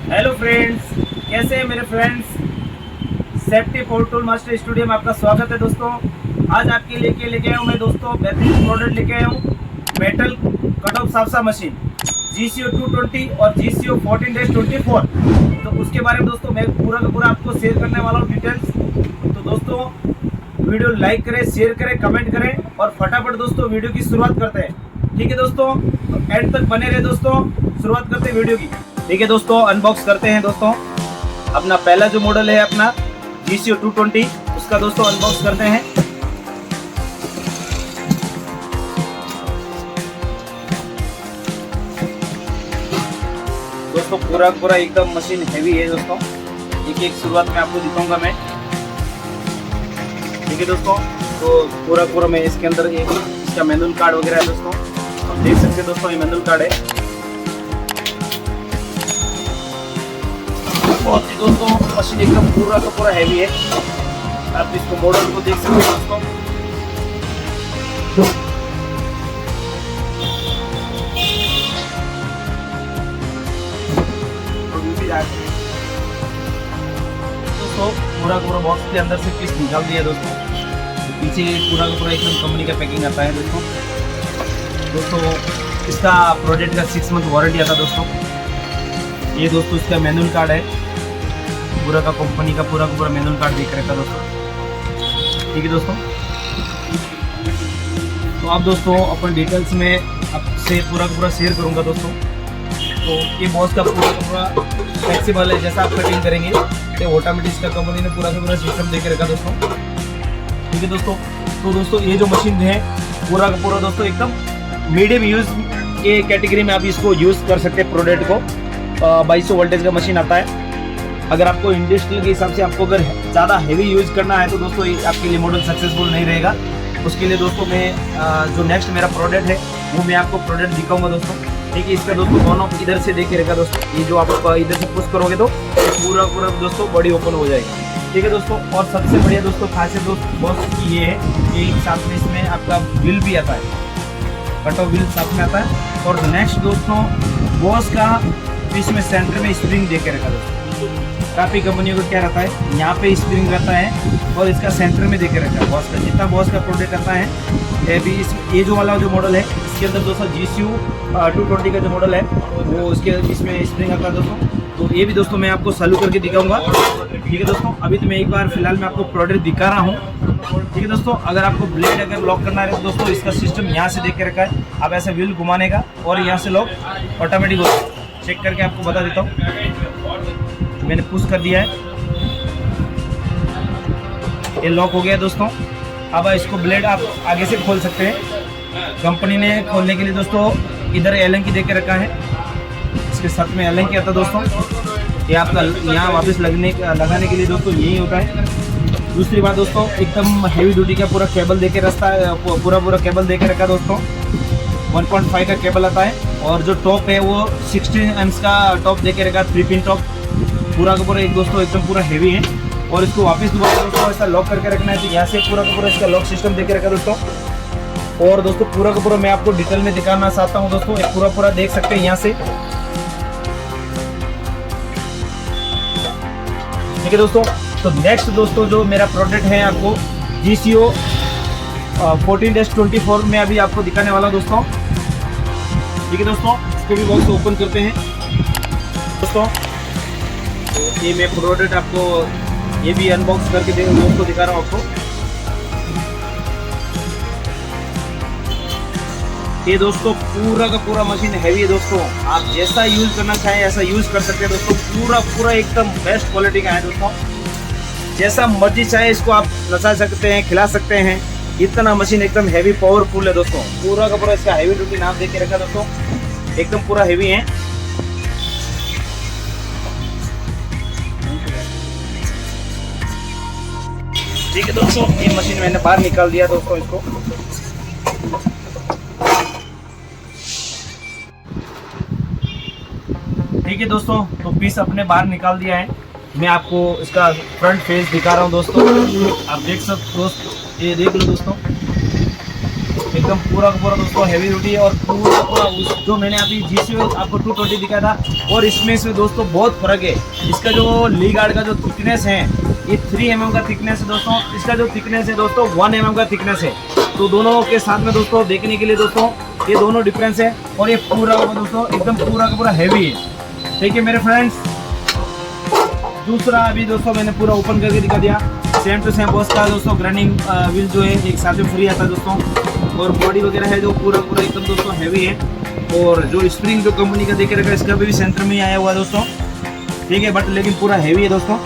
Hello friends, कैसे हैं मेरे friends. Safety power tool master studio में आपका स्वागत है दोस्तों। आज आपके लेके आया हूँ मैं दोस्तों बेहतरीन प्रोडक्ट लेके आया हूँ। मेटल कट ऑफ साफसा मशीन GCO 220 और GCO 14-24। तो उसके बारे में दोस्तों मैं पूरा का पूरा आपको शेयर करने वाला हूँ डिटेल्स। तो दोस्तों वीडियो लाइक करें, शेयर करें, कमेंट करें और फटाफट दोस्तों वीडियो की शुरुआत करते हैं। ठीक है दोस्तों, तो एंड तक बने रहे दोस्तों। शुरुआत करते हैं वीडियो की। ठीक है दोस्तों, अनबॉक्स करते हैं दोस्तों। अपना पहला जो मॉडल है अपना GCO 220, उसका दोस्तों अनबॉक्स करते हैं। दोस्तों पूरा एकदम मशीन हैवी है दोस्तों। एक शुरुआत में आपको दिखाऊंगा मैं। ठीक है दोस्तों, तो पूरा मैं इसके अंदर एक इसका मैनुअल कार्ड वगैरह है दोस्तों। आप देख सकते हैं दोस्तों, ये मैनुअल कार्ड है। बहुत ही दोस्तों मशीन एकदम पूरा का पूरा हैवी है। आप इसको मॉडल को देख सकते हैं दोस्तों। दोस्तों पूरा बॉक्स के अंदर से पीस निकाल दिया दोस्तों। पीछे पूरा का पूरा एकदम कंपनी का पैकिंग आता है दोस्तों। इसका प्रोडक्ट का 6 मंथ वारंटी आता है दोस्तों। ये दोस्तों इसका मैनुअल कार्ड है। पूरा का कंपनी का पूरा मैनुअल कार्ड देख रखा दोस्तों। ठीक है दोस्तों, तो अब दोस्तों अपन डिटेल्स में आपसे पूरा शेयर करूंगा दोस्तों। तो ये बॉस का पूरा फ्लेक्सिबल है, जैसा आप कटिंग करेंगे तो ऑटोमेटिक का कंपनी ने पूरा सिस्टम देके रखा दोस्तों। ठीक है दोस्तों, तो दोस्तों ये जो मशीन है पूरा का पूरा दोस्तों एकदम मीडियम यूज के कैटेगरी में आप इसको यूज़ कर सकते हैं। प्रोडक्ट को 2200 वोल्टेज का मशीन आता है। अगर आपको इंडस्ट्रियल के हिसाब से आपको अगर ज़्यादा हैवी यूज़ करना है तो दोस्तों ये आपके लिए मॉडल सक्सेसफुल नहीं रहेगा। उसके लिए दोस्तों मैं जो नेक्स्ट मेरा प्रोडक्ट है वो मैं आपको प्रोडक्ट दिखाऊंगा दोस्तों। ठीक है, इसका दोस्तों दोनों इधर से देख के रखा दोस्तों। ये जो आप इधर से पुश करोगे तो पूरा दोस्तों बॉडी ओपन हो जाएगा। ठीक है दोस्तों, और सबसे बढ़िया दोस्तों खासियत दोस्तों बॉस की ये है कि साथ में इसमें आपका बिल भी आता है, कट ऑफ बिल साथ में आता है। और नेक्स्ट दोस्तों बॉस का इसमें सेंटर में स्प्रिंग दे के रखा दोस्तों। काफ़ी कंपनियों को क्या रहता है, यहाँ पे स्प्रिंग रहता है और इसका सेंटर में देके रहता है बॉस का। जितना बॉस का प्रोडक्ट आता है ये जो वाला जो मॉडल है इसके अंदर दोस्तों GCO 220 का जो मॉडल है वो इसमें स्प्रिंग आता है दोस्तों। तो ये भी दोस्तों मैं आपको चालू करके दिखाऊंगा। ठीक है दोस्तों, अभी तो मैं एक बार फिलहाल मैं आपको प्रोडक्ट दिखा रहा हूँ। ठीक है दोस्तों, अगर आपको ब्लेड अगर लॉक करना है तो दोस्तों इसका सिस्टम यहाँ से देख के रखा है। आप ऐसे व्हील घुमाने का और यहाँ से लॉक ऑटोमेटिक हो। चेक करके आपको बता देता हूँ। मैंने पुश कर दिया है, ये लॉक हो गया दोस्तों। अब इसको ब्लेड आप आगे से खोल सकते हैं। कंपनी ने खोलने के लिए दोस्तों इधर एलन की देके रखा है। इसके साथ में एलन की आता है दोस्तों। ये आपका यहाँ वापस लगाने के लिए दोस्तों यही होता है। दूसरी बात दोस्तों एकदम हैवी ड्यूटी का पूरा केबल देके रखता है, पूरा केबल देके रखा दोस्तों। 1.5 का केबल आता है और जो टॉप है वो 16 एम्स का टॉप देके रखा, 3 पिन टॉप। पूरा का पूरा एक दोस्तों एकदम पूरा हैवी है। और इसको वापस दोबारा दोस्तों ऐसा लॉक करके रखना है तो यहाँ से पूरा का पूरा इसका लॉक सिस्टम देके रखा दोस्तों। और दोस्तों पूरा का पूरा मैं आपको डिटेल में दिखाना चाहता हूँ दोस्तों। एक पूरा देख सकते हैं यहाँ से। ठीक है दोस्तों, तो नेक्स्ट दोस्तों जो मेरा प्रोडक्ट है आपको GCO 14-24 में अभी आपको दिखाने वाला दोस्तों। ठीक है दोस्तों, इसको भी बॉक्स ओपन करते हैं दोस्तों। तो ये मैं प्रोडक्ट आपको ये भी अनबॉक्स करके दोस्तों दिखा रहा हूँ आपको। ये दोस्तों पूरा का पूरा मशीन हैवी है दोस्तों। आप जैसा यूज करना चाहें ऐसा यूज कर सकते हैं दोस्तों। पूरा एकदम बेस्ट क्वालिटी का है दोस्तों। जैसा मर्जी चाहे इसको आप नचा सकते हैं, खिला सकते हैं। इतना मशीन एकदम हैवी पावरफुल है दोस्तों। पूरा का पूरा इसका हैवी ड्यूटी नाम देख के रखा दोस्तों। एकदम पूरा हैवी है। ठीक है दोस्तों, ये मशीन मैंने बाहर निकाल दिया दोस्तों इसको। ठीक है दोस्तों, तो पीस अपने बाहर निकाल दिया है। मैं आपको इसका फ्रंट फेस दिखा रहा हूँ दोस्तों। आप देख सकते दोस्तों, ये देख लो दोस्तों। एकदम पूरा का पूरा दोस्तों हैवी ड्यूटी है। और पूरा पूरा जो मैंने अभी GCO आपको 220 दिखाया था और इसमें दोस्तों बहुत फर्क है। इसका जो ली गार्ड का जो थिकनेस है ये 3 mm का थिकनेस है दोस्तों। इसका जो थिकनेस है दोस्तों 1 mm का थिकनेस है। तो दोनों के साथ में दोस्तों देखने के लिए दोस्तों ये दोनों डिफरेंस है। और ये पूरा दोस्तों एकदम पूरा का पूरा हैवी है। ठीक है मेरे फ्रेंड्स, दूसरा अभी दोस्तों मैंने पूरा ओपन करके दिखा दिया। सेम टू सेम बॉस का दोस्तों ग्राइंडिंग व्हील जो है एक साथ में फ्री आता है दोस्तों। और बॉडी वगैरह है जो पूरा पूरा एकदम दोस्तों हैवी है। और जो स्प्रिंग जो कंपनी का देखे रखा है इसका भी सेंटर में आया हुआ है दोस्तों। ठीक है, बट लेकिन पूरा हैवी है दोस्तों।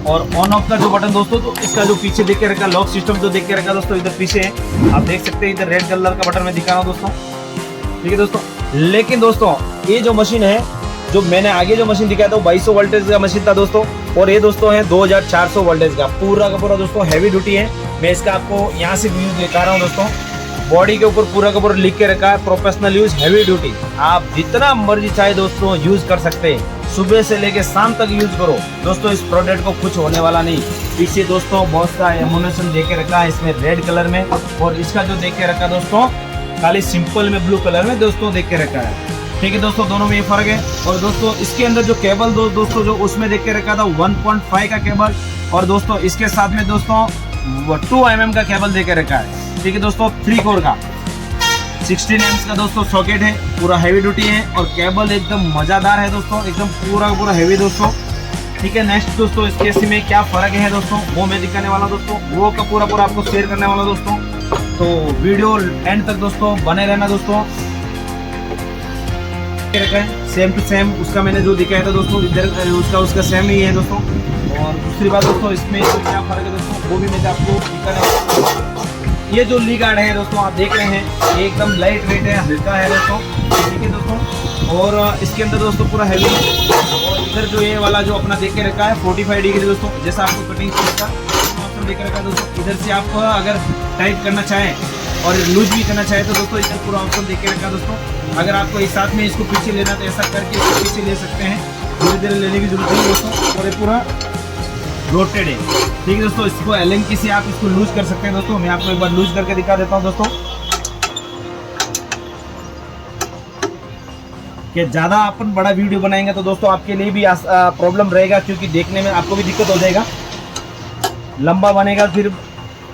और ऑन ऑफ का जो बटन दोस्तों तो इसका जो पीछे देख के रखा लॉक सिस्टम जो देख के रखा दोस्तों इधर पीछे है, आप देख सकते हैं इधर रेड कलर का बटन मैं दिखा रहा हूँ दोस्तों। ठीक है दोस्तों, लेकिन दोस्तों ये जो मशीन है जो मैंने आगे जो मशीन दिखाया था 2200 वोल्टेज का मशीन था दोस्तों। और ये दोस्तों है 2400 वोल्टेज का पूरा दोस्तों हैवी ड्यूटी है। मैं इसका आपको यहाँ से व्यू दिखा रहा हूँ दोस्तों। बॉडी के ऊपर पूरा का पूरा लिख के रखा है प्रोफेशनल यूज हैवी ड्यूटी। आप जितना मर्जी चाहे दोस्तों यूज कर सकते हैं, सुबह से लेके शाम तक यूज करो दोस्तों। इस प्रोडक्ट को कुछ होने वाला नहीं। पीछे दोस्तों बहुत सा एमुनेशन देके रखा है इसमें रेड कलर में। और इसका जो देख के रखा दोस्तों खाली सिंपल में ब्लू कलर में दोस्तों देख के रखा है। ठीक है दोस्तों, दोनों में ये फर्क है। और दोस्तों इसके अंदर जो केबल दोस्तों जो उसमें देख के रखा था 1.5 का केबल। और दोस्तों इसके साथ में दोस्तों 2 mm का केबल देके रखा है। ठीक है दोस्तों, 3 कोर का 16 amps का दोस्तों सॉकेट है, पूरा हैवी ड्यूटी है। और केबल एकदम मज़ेदार है दोस्तों, एकदम पूरा हैवी दोस्तों। ठीक है, नेक्स्ट दोस्तों इसके एसी में क्या फ़र्क है दोस्तों वो मैं दिखाने वाला दोस्तों, वो का पूरा आपको शेयर करने वाला दोस्तों। तो वीडियो एंड तक दोस्तों बने रहना दोस्तों। रखा है सेम टू सेम उसका मैंने जो दिखाया था दोस्तों इधर उसका सेम ही है दोस्तों। और दूसरी बात दोस्तों इसमें क्या फ़र्क है दोस्तों वो भी मैं आपको दिखाने वाला हूँ। ये जो ली गार्ड है दोस्तों आप देख रहे हैं ये एकदम लाइट वेट है, हल्का है दोस्तों। ठीक है दोस्तों, और इसके अंदर दोस्तों पूरा हैवी है। और इधर जो ये वाला जो अपना देख के रखा है 45 डिग्री दोस्तों, जैसा आपको कटिंग का ऑप्शन देख रखा है दोस्तों। इधर से आप अगर टाइट करना चाहें और लूज भी करना चाहे तो दोस्तों इधर पूरा ऑप्शन देख के रखा दोस्तों। अगर आपको इस साथ में इसको पीछे लेना तो ऐसा करके इसको पीछे ले सकते हैं, धीरे धीरे लेने की जरूरत नहीं दोस्तों। और ये पूरा रोटेड है। ठीक है दोस्तों, इसको एलेंकी से आप इसको लूज कर सकते हैं दोस्तों। मैं आपको एक बार लूज करके दिखा देता हूँ दोस्तों कि ज़्यादा अपन बड़ा वीडियो बनाएंगे तो दोस्तों आपके लिए भी प्रॉब्लम रहेगा, क्योंकि देखने में आपको भी दिक्कत हो जाएगा। लंबा बनेगा फिर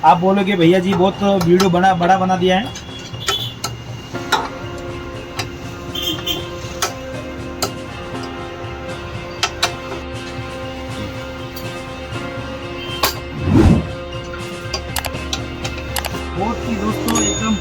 आप बोलोगे भैया जी बहुत वीडियो बड़ा बना दिया है। बहुत ही दोस्तों एकदम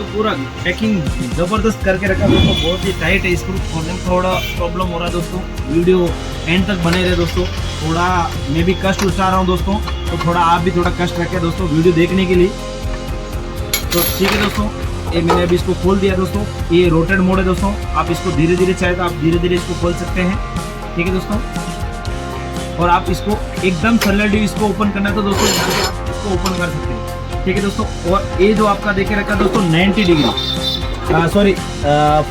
पूरा पैकिंग जबरदस्त करके रखा दोस्तों, बहुत ही टाइट है। इसको खोलने में थोड़ा प्रॉब्लम हो रहा है दोस्तों। वीडियो एंड तक बने रहे दोस्तों। थोड़ा मैं भी कष्ट उठा रहा हूँ दोस्तों, तो थोड़ा आप भी थोड़ा कष्ट रखें दोस्तों वीडियो देखने के लिए। तो ठीक है दोस्तों, ये मैंने अभी इसको खोल दिया दोस्तों। ये रोटेट मोड है दोस्तों, आप इसको धीरे धीरे चाहे तो आप धीरे धीरे इसको खोल सकते हैं। ठीक है दोस्तों, और आप इसको एकदम सैलरी इसको ओपन करना है तो दोस्तों यहाँ से आप इसको ओपन कर सकते हैं। ठीक है दोस्तों, और ये जो आपका देखे रखा दोस्तों 90 डिग्री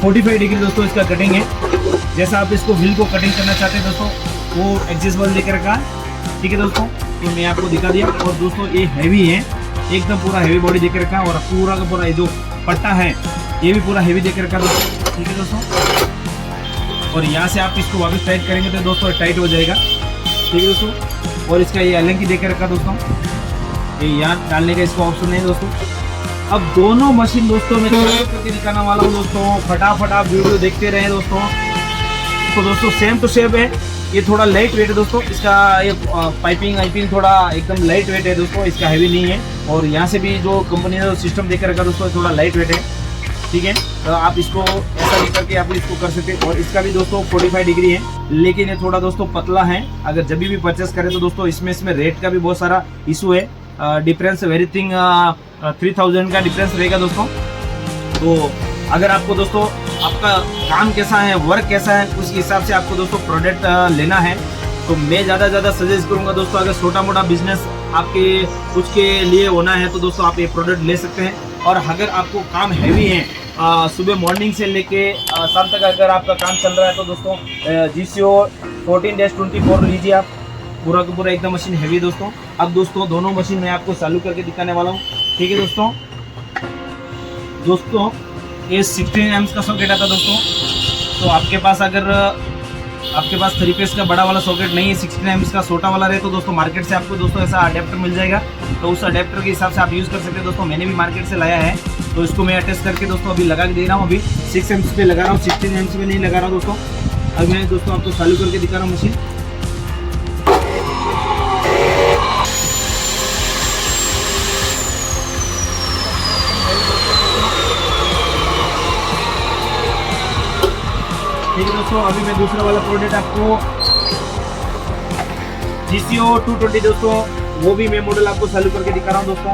45 डिग्री दोस्तों इसका कटिंग है। जैसा आप इसको व्हील को कटिंग करना चाहते हैं दोस्तों वो एडजस्टेबल देके रखा है। ठीक है दोस्तों, तो मैं आपको दिखा दिया। और दोस्तों ये हैवी है, एकदम पूरा हैवी बॉडी देके रखा है। और पूरा का पूरा ये जो पट्टा है ये भी पूरा हैवी देके रखा है दोस्तों। ठीक है दोस्तों, और यहाँ से आप इसको वापस टाइट करेंगे तो दोस्तों टाइट हो जाएगा। ठीक है दोस्तों, और इसका ये एलेंकी देके रखा दोस्तों, ये यहाँ डालने का इसका ऑप्शन नहीं दोस्तों। अब दोनों मशीन दोस्तों मैं करके दिखाने वाला हूँ दोस्तों, फटाफट आप वीडियो देखते रहे दोस्तों। तो दोस्तों सेम टू सेम है, ये थोड़ा लाइट वेट है दोस्तों। इसका ये पाइपिंग थोड़ा एकदम लाइट वेट है दोस्तों, इसका हैवी नहीं है। और यहाँ से भी जो कंपनी ने सिस्टम देकर रखा दोस्तों थोड़ा लाइट वेट है। ठीक है, तो आप इसको ऐसा भी करके आप इसको कर सकते हैं। और इसका भी दोस्तों 45 डिग्री है, लेकिन ये थोड़ा दोस्तों पतला है। अगर जब भी परचेस करें तो दोस्तों इसमें रेट का भी बहुत सारा इशू है। डिफरेंस एवरीथिंग 3000 का डिफरेंस रहेगा दोस्तों। तो अगर आपको दोस्तों आपका काम कैसा है, वर्क कैसा है, उस हिसाब से आपको दोस्तों प्रोडक्ट लेना है। तो मैं ज़्यादा सजेस्ट करूँगा दोस्तों, अगर छोटा मोटा बिजनेस आपके कुछ के लिए होना है तो दोस्तों आप ये प्रोडक्ट ले सकते हैं। और अगर आपको काम हैवी है, सुबह मॉर्निंग से लेके शाम तक अगर आपका काम चल रहा है तो दोस्तों GCO 14-24 लीजिए आप। पूरा का पूरा एकदम मशीन हैवी है दोस्तों। अब दोस्तों दोनों मशीन मैं आपको चालू करके दिखाने वाला हूँ, ठीक है दोस्तों। दोस्तों ये 16 एम्स का सॉकेट आता दोस्तों। तो आपके पास अगर आपके पास 3 फेस का बड़ा वाला सॉकेट नहीं है, 16 एम्स का छोटा वाला रहे, तो दोस्तों मार्केट से आपको दोस्तों ऐसा अडेप्टर मिल जाएगा। तो उस अडेप्टर के हिसाब से आप यूज़ कर सकते हैं दोस्तों। मैंने भी मार्केट से लाया है, तो इसको मैं अटैच करके दोस्तों अभी लगा के दे रहा हूँ। अभी 6 एम्स पे लगा रहा हूँ, 16 एम्स पे नहीं लगा रहा हूँ दोस्तों। अभी मैं दोस्तों आपको चालू करके दिखा रहा हूँ मशीन। ठीक है दोस्तों, अभी मैं दूसरा वाला प्रोडक्ट आपको GCO 220 दोस्तों, वो भी मैं मॉडल आपको चालू करके दिखा रहा हूँ दोस्तों।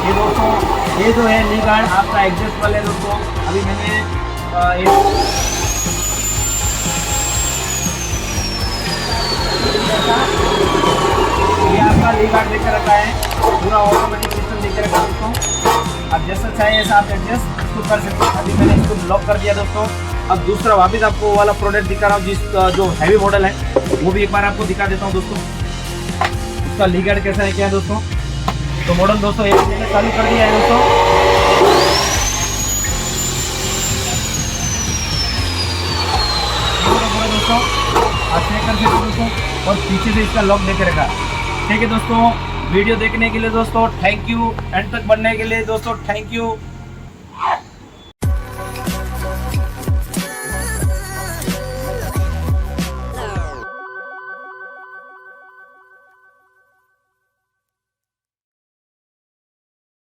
ये दोस्तों ये जो है नी गार्ड आपका एग्जॉस्ट वाले दोस्तों। अभी मैंने ये आपका ली गार्ड लेकर रखा है, पूरा ऑटोमेटिक सिस्टम लेकर रखा है दोस्तों। आप जैसा चाहे ऐसा आप एडजस्ट इसको कर सकते हैं। अभी मैंने इसको लॉक कर दिया दोस्तों। अब दूसरा वापस आपको वाला प्रोडक्ट दिखा रहा हूँ, जिस जो हैवी मॉडल है वो भी एक बार आपको दिखा देता हूँ दोस्तों। उसका ली गार्ड कैसा है क्या है दोस्तों। तो मॉडल दोस्तों एक मैंने चालू कर दिया है दोस्तों। दोस्तों आप चेक कर सकते हो दोस्तों, और पीछे से इसका लॉक देके रखा। ठीक है दोस्तों, वीडियो देखने के लिए दोस्तों थैंक यू, एंड तक बढ़ने के लिए दोस्तों थैंक यू।